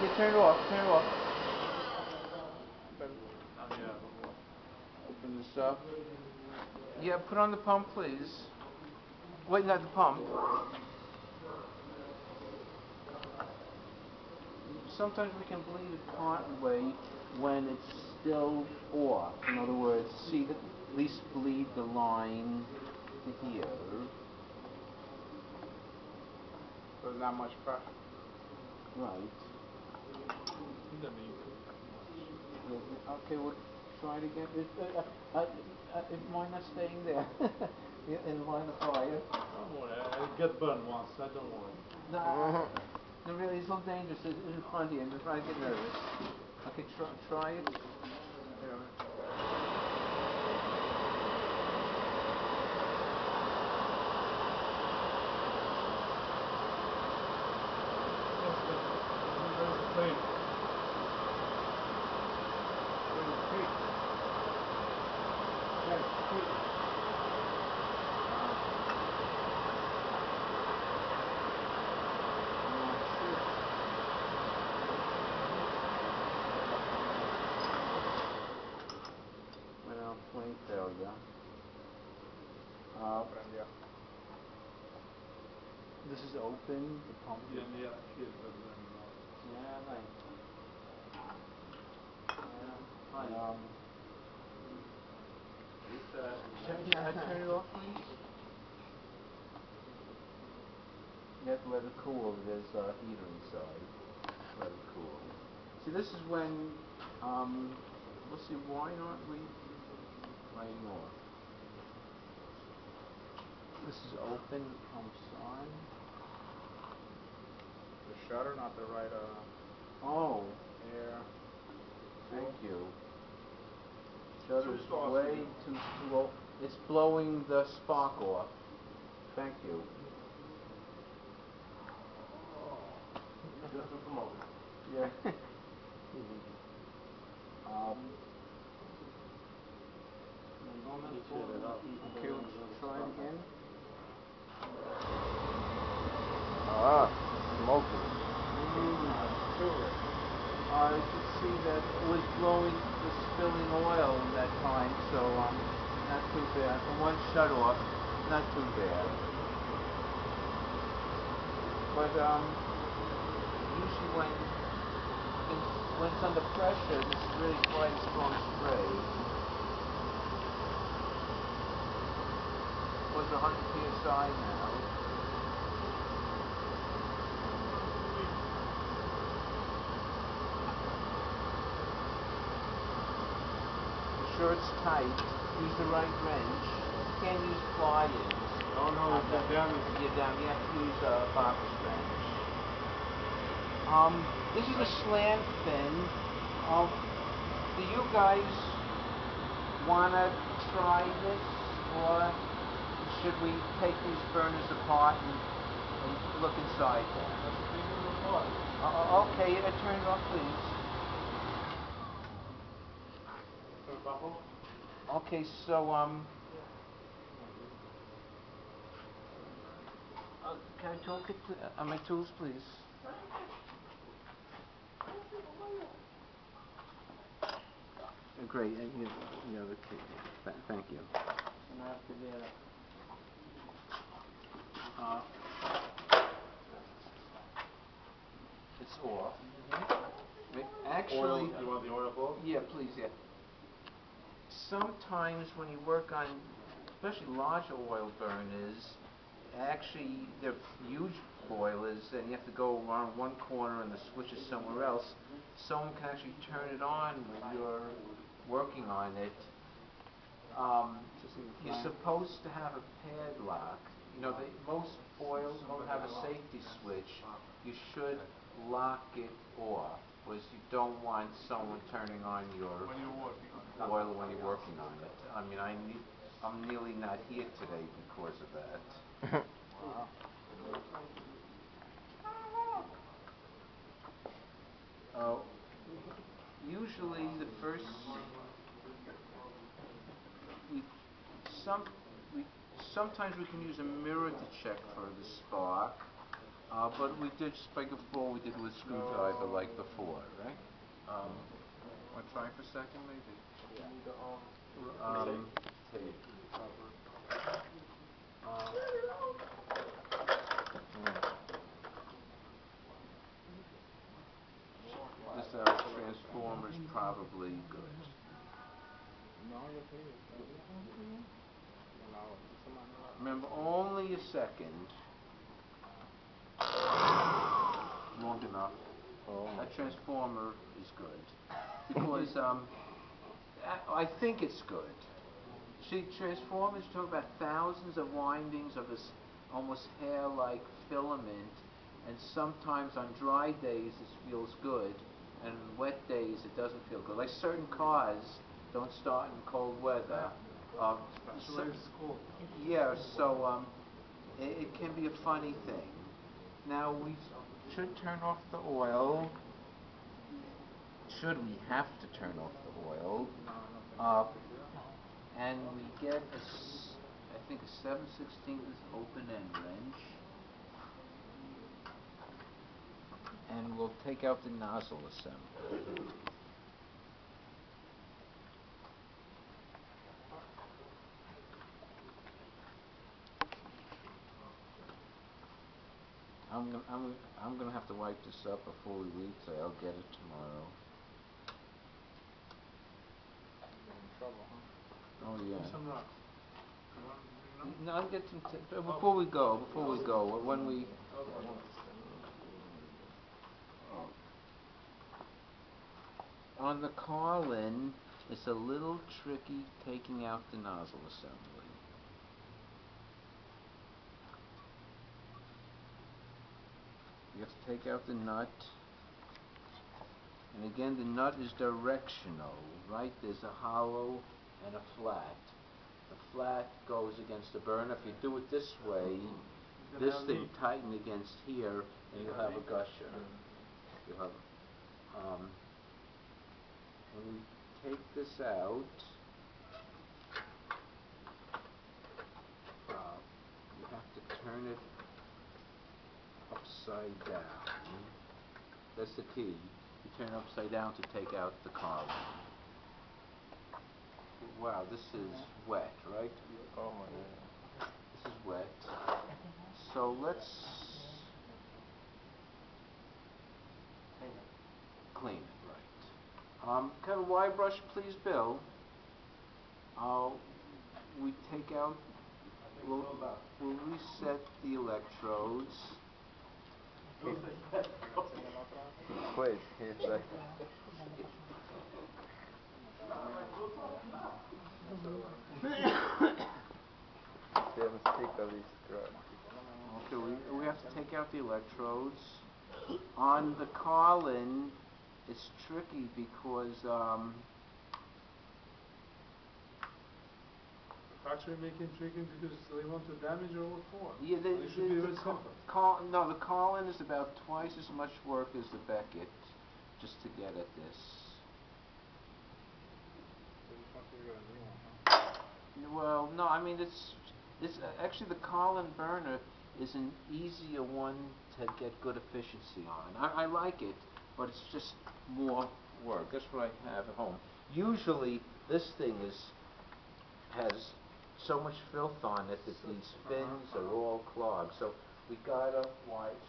Okay, turn it off, turn it off. Open this up. Yeah, put on the pump, please. Wait, not the pump. Sometimes we can bleed it part way when it's still off. In other words, see, at least bleed the line to here. So there's not much pressure. Right. Okay, we'll try it again. If mine not staying there in line of fire. Don't worry, I get burned once, I don't worry. No, no, really, it's so dangerous. It's in front of you. I'm just trying to get nervous. Okay, try it. Flame failure. This is open, the pump is... Yeah, nice. Can I turn it off, please? You have to let it cool. There's a heater inside. Let it cool. See, this is when, let's see, why aren't we lighting off? This is open, pumps on. The shutter, not the right, Oh. air. Thank you. Shutter's way too low. It's blowing the spark off. Thank you. Yeah. Okay, we'll try it again. Smoking. I could see that it was spilling oil in that time, so not too bad. For one shut off, not too bad. But usually when it's under pressure, this is really quite a strong spray. What's 100 psi now? Sure it's tight. Use the right wrench. You can't use pliers. Oh no, it's down. You're down. You have to use a box wrench. This is a slant fin. Do you guys wanna try this, or should we take these burners apart and look inside them? Okay, turn it off, please. Okay, so can I talk it to my tools, please? Great, thank you. It's off. Actually, you want the oil off? Yeah, please, yeah. Sometimes when you work on, especially larger oil burners, actually they're huge boilers, and you have to go around one corner and the switch is somewhere else. Someone can actually turn it on when you're working on it. You're supposed to have a padlock. You know, most boilers don't have a safety switch. You should lock it off, because you don't want someone turning on your oil when you're working on it. I mean, I'm nearly not here today because of that. Usually the first sometimes we can use a mirror to check for the spark. but we did just like before, we did with screwdriver like before, right? Want to try for a second, maybe? You need the Tape. This transformer is probably good. No, yo te digo. Remember, only a second. Long enough. That transformer is good. Because, I think it's good. See, transformers, you talk about thousands of windings of this almost hair-like filament, and sometimes on dry days it feels good, and on wet days it doesn't feel good. Like certain cars don't start in cold weather. Especially in school. Yeah, so it can be a funny thing. Now we should turn off the oil. Should we have to turn off the oil? And we get I think a 7/16 open-end wrench. And we'll take out the nozzle assembly. I'm gonna have to wipe this up before we leave today. I'll get it tomorrow. You're in trouble, huh? Oh yeah. Some rocks. No, I'll get some before we go. When we. On the Carlin, it's a little tricky taking out the nozzle assembly. You have to take out the nut. And again, the nut is directional, right? There's a hollow and a flat. The flat goes against the burner. If you do it this way, this thing tighten against here, and you'll have a gusher. You'll have, when we take this out, you have to turn it upside down. That's the key. You turn it upside down to take out the Carlin. Wow, this is wet, right? Oh, yeah. This is wet. So let's clean it right. Kind of wide brush, please, Bill. We take out. We'll reset the electrodes. Wait, he's like... Okay, we have to take out the electrodes. On the Carlin, it's tricky because Factory making tricky because they want to damage or what for? yeah, It should be very simple. the Carlin is about twice as much work as the Beckett, just to get at this. Well, no, I mean it's actually the Carlin burner is an easier one to get good efficiency on. I like it, but it's just more work. That's what I have at home. Usually, this thing has so much filth on it that these fins are all clogged. So we gotta wipe